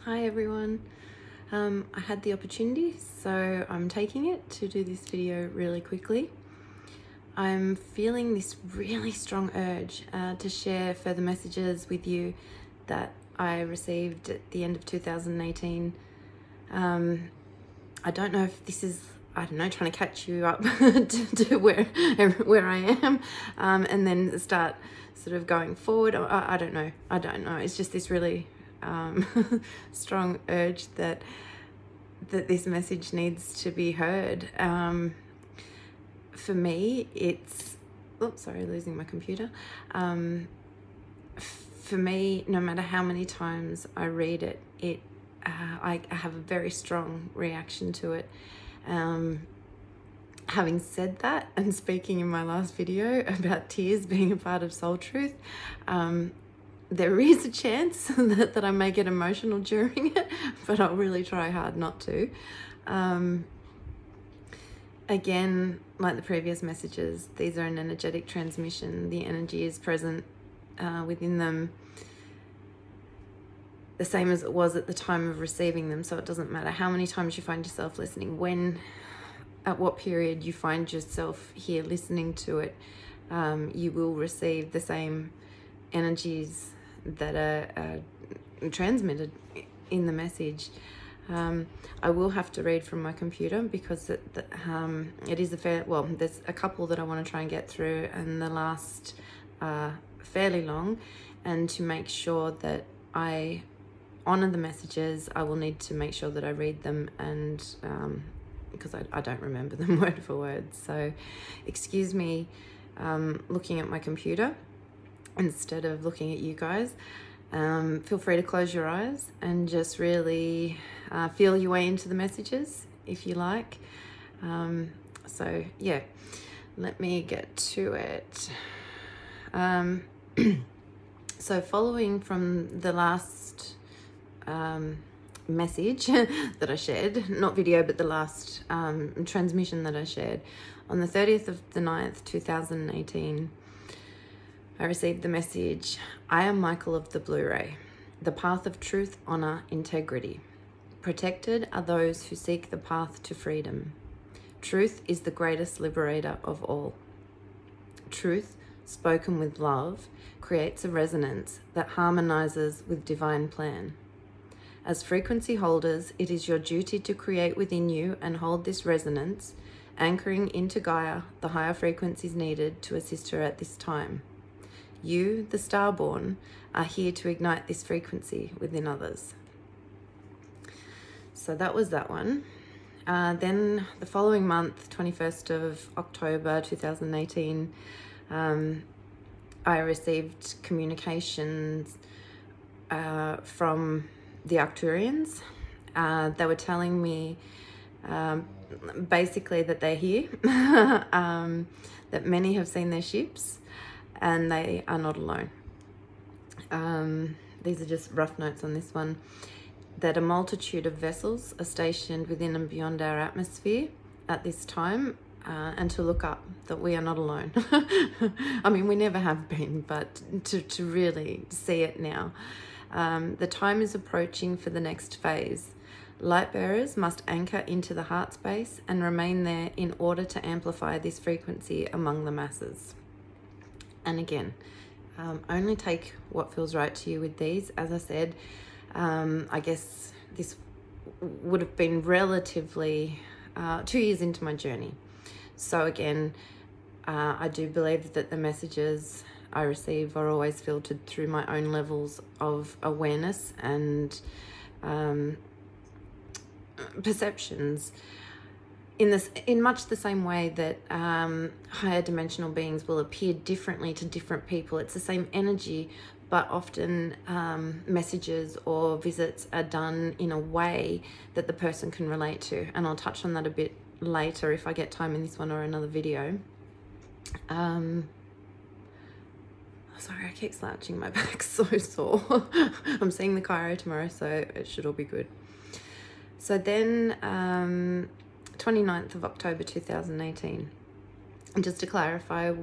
Hi everyone. I had the opportunity, so I'm taking it to do this video really quickly. I'm feeling this really strong urge to share further messages with you that I received at the end of 2018. I don't know if this is, trying to catch you up to where I am, and then start sort of going forward. I don't know. It's just this really strong urge that this message needs to be heard. For me, it's losing my computer. For me, no matter how many times I read it, I have a very strong reaction to it. Having said that, and speaking in my last video about tears being a part of soul truth, there is a chance that I may get emotional during it, but I'll really try hard not to. Again, like the previous messages, these are an energetic transmission. The energy is present within them, the same as it was at the time of receiving them. So it doesn't matter how many times you find yourself listening, at what period you find yourself here listening to it, you will receive the same energies that are transmitted in the message. I will have to read from my computer because it is there's a couple that I want to try and get through, and the last fairly long, and to make sure that I honor the messages, I will need to make sure that I read them, and because I don't remember them word for word. So excuse me looking at my computer instead of looking at you guys. Feel free to close your eyes and just really feel your way into the messages if you like. So yeah, let me get to it. So following from the last message that I shared, not video, but the last transmission that I shared on the 30th of the 9th, 2018, I received the message, I am Michael of the Blu-ray, the path of truth, honor, integrity. Protected are those who seek the path to freedom. Truth is the greatest liberator of all. Truth, spoken with love, creates a resonance that harmonizes with divine plan. As frequency holders, it is your duty to create within you and hold this resonance, anchoring into Gaia the higher frequencies needed to assist her at this time. You, the starborn, are here to ignite this frequency within others. So that was that one. Then the following month, 21st of October 2018, I received communications from the Arcturians. They were telling me basically that they're here, that many have seen their ships, and they are not alone. These are just rough notes on this one. That a multitude of vessels are stationed within and beyond our atmosphere at this time, and to look up that we are not alone. I mean, we never have been, but to really see it now. The time is approaching for the next phase. Light bearers must anchor into the heart space and remain there in order to amplify this frequency among the masses. And again, only take what feels right to you with these. As I said, I guess this would have been relatively 2 years into my journey. So again, I do believe that the messages I receive are always filtered through my own levels of awareness and perceptions. In much the same way that higher dimensional beings will appear differently to different people. It's the same energy, but often messages or visits are done in a way that the person can relate to. And I'll touch on that a bit later if I get time in this one or another video. Sorry, I keep slouching, my back's so sore. I'm seeing the chiro tomorrow, so it should all be good. So then 29th of October 2018. And just to clarify,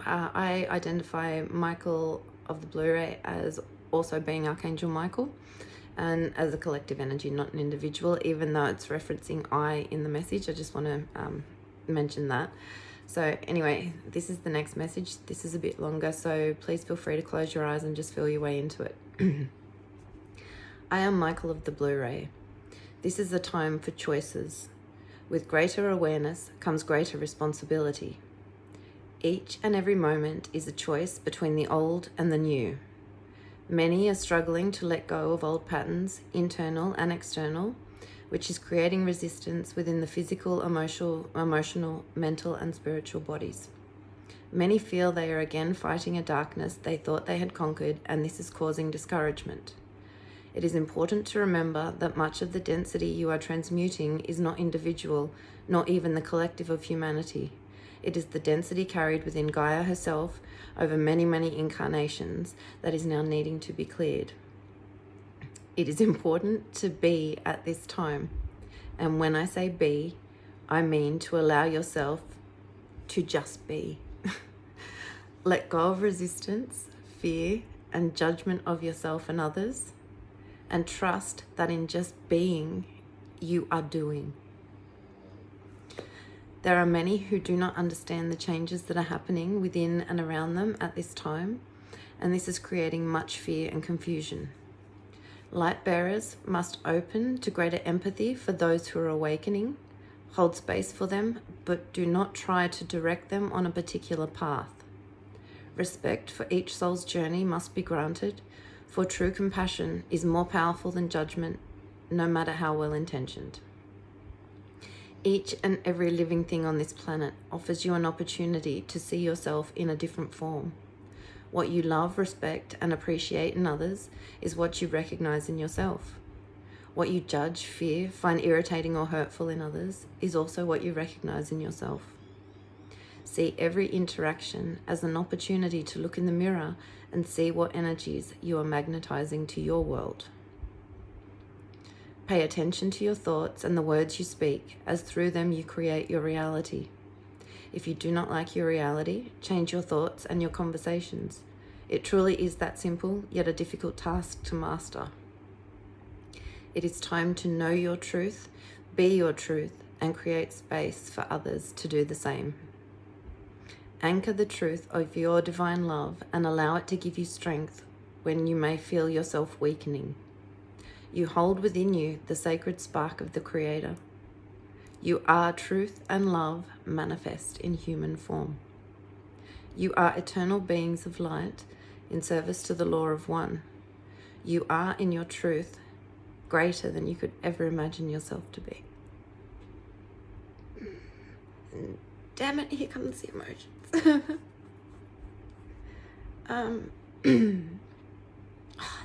I identify Michael of the Blu-ray as also being Archangel Michael, and as a collective energy, not an individual, even though it's referencing I in the message. I just want to mention that. So anyway, this is the next message. This is a bit longer, so please feel free to close your eyes and just feel your way into it. I am Michael of the Blue Ray. This is a time for choices. With greater awareness comes greater responsibility. Each and every moment is a choice between the old and the new. Many are struggling to let go of old patterns, internal and external, which is creating resistance within the physical, emotional, mental, and spiritual bodies. Many feel they are again fighting a darkness they thought they had conquered, and this is causing discouragement. It is important to remember that much of the density you are transmuting is not individual, nor even the collective of humanity. It is the density carried within Gaia herself over many, many incarnations that is now needing to be cleared. It is important to be at this time. And when I say be, I mean to allow yourself to just be. Let go of resistance, fear, and judgment of yourself and others, and trust that in just being, you are doing. There are many who do not understand the changes that are happening within and around them at this time, and this is creating much fear and confusion. Light bearers must open to greater empathy for those who are awakening, hold space for them, but do not try to direct them on a particular path. Respect for each soul's journey must be granted, for true compassion is more powerful than judgment, no matter how well intentioned. Each and every living thing on this planet offers you an opportunity to see yourself in a different form. What you love, respect, and appreciate in others is what you recognize in yourself. What you judge, fear, find irritating or hurtful in others is also what you recognize in yourself. See every interaction as an opportunity to look in the mirror and see what energies you are magnetizing to your world. Pay attention to your thoughts and the words you speak, as through them you create your reality. If you do not like your reality, change your thoughts and your conversations. It truly is that simple, yet a difficult task to master. It is time to know your truth, be your truth, and create space for others to do the same. Anchor the truth of your divine love and allow it to give you strength when you may feel yourself weakening. You hold within you the sacred spark of the Creator. You are truth and love manifest in human form. You are eternal beings of light in service to the law of one. You are in your truth greater than you could ever imagine yourself to be. Damn it, here comes the emotions.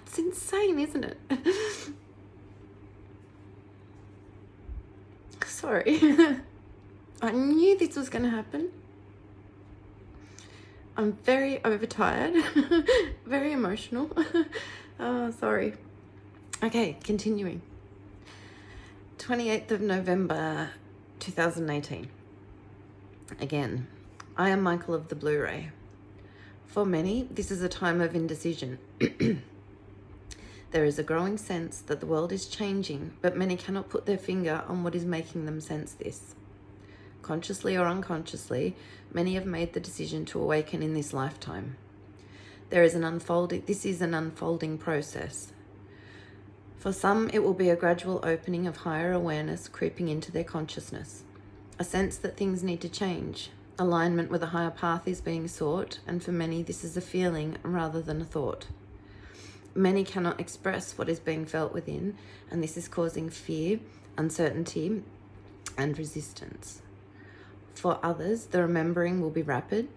It's insane, isn't it? Sorry. I knew this was going to happen. I'm very overtired, very emotional. Oh, sorry. Okay, continuing. 28th of November, 2018. Again, I am Michael of the Blue Ray. For many, this is a time of indecision. There is a growing sense that the world is changing, but many cannot put their finger on what is making them sense this. Consciously or unconsciously, many have made the decision to awaken in this lifetime. This is an unfolding process. For some, it will be a gradual opening of higher awareness creeping into their consciousness. A sense that things need to change. Alignment with a higher path is being sought, and for many, this is a feeling rather than a thought. Many cannot express what is being felt within, and this is causing fear, uncertainty, and resistance. For others, the remembering will be rapid.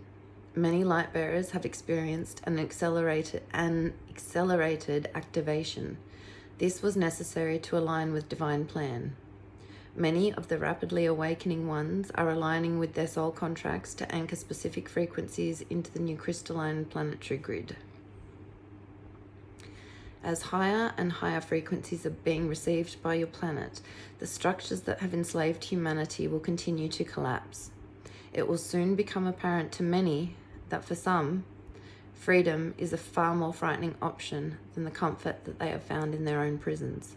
Many light bearers have experienced an accelerated activation. This was necessary to align with divine plan. Many of the rapidly awakening ones are aligning with their soul contracts to anchor specific frequencies into the new crystalline planetary grid. As higher and higher frequencies are being received by your planet, the structures that have enslaved humanity will continue to collapse. It will soon become apparent to many that for some, Freedom is a far more frightening option than the comfort that they have found in their own prisons.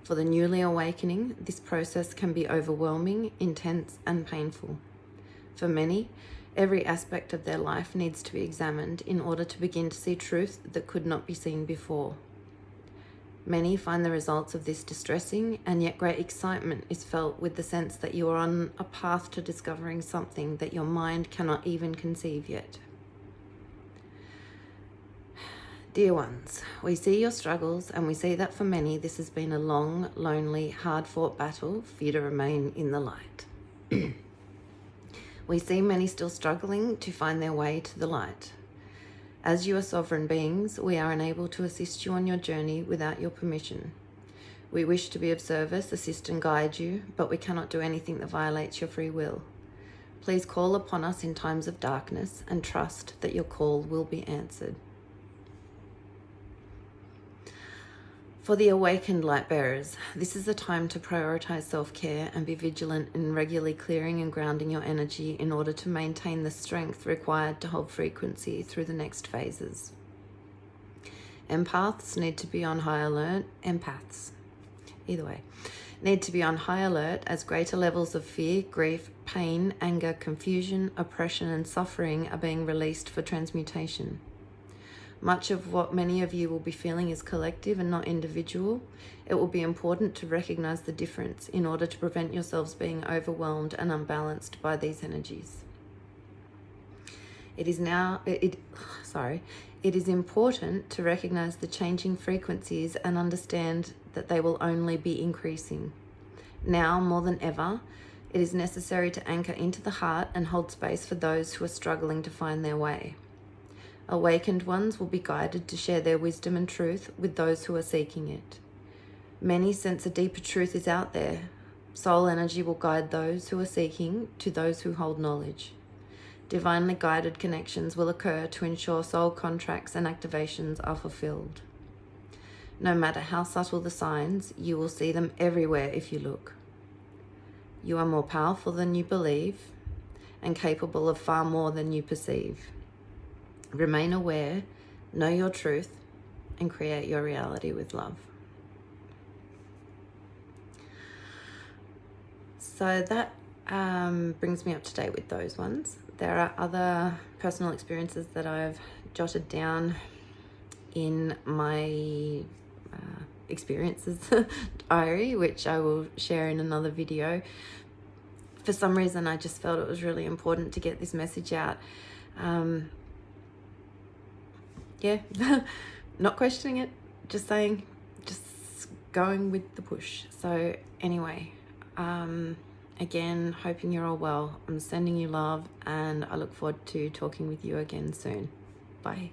For the newly awakening, this process can be overwhelming, intense, and painful. For many, every aspect of their life needs to be examined in order to begin to see truth that could not be seen before. Many find the results of this distressing, and yet great excitement is felt with the sense that you are on a path to discovering something that your mind cannot even conceive yet. Dear ones, we see your struggles, and we see that for many this has been a long, lonely, hard-fought battle for you to remain in the light. We see many still struggling to find their way to the light. As you are sovereign beings, we are unable to assist you on your journey without your permission. We wish to be of service, assist and guide you, but we cannot do anything that violates your free will. Please call upon us in times of darkness and trust that your call will be answered. For the awakened light bearers, this is a time to prioritize self-care and be vigilant in regularly clearing and grounding your energy in order to maintain the strength required to hold frequency through the next phases. Empaths need to be on high alert. Need to be on high alert as greater levels of fear, grief, pain, anger, confusion, oppression, and suffering are being released for transmutation. Much of what many of you will be feeling is collective and not individual. It will be important to recognize the difference in order to prevent yourselves being overwhelmed and unbalanced by these energies. It is important to recognize the changing frequencies and understand that they will only be increasing. Now, more than ever, it is necessary to anchor into the heart and hold space for those who are struggling to find their way. Awakened ones will be guided to share their wisdom and truth with those who are seeking it. Many sense a deeper truth is out there. Soul energy will guide those who are seeking to those who hold knowledge. Divinely guided connections will occur to ensure soul contracts and activations are fulfilled. No matter how subtle the signs, you will see them everywhere if you look. You are more powerful than you believe and capable of far more than you perceive. Remain aware, know your truth, and create your reality with love. So that brings me up to date with those ones. There are other personal experiences that I've jotted down in my experiences diary, which I will share in another video. For some reason, I just felt it was really important to get this message out. Not questioning it, just saying, just going with the push. So anyway, again, hoping you're all well. I'm sending you love, and I look forward to talking with you again soon. Bye.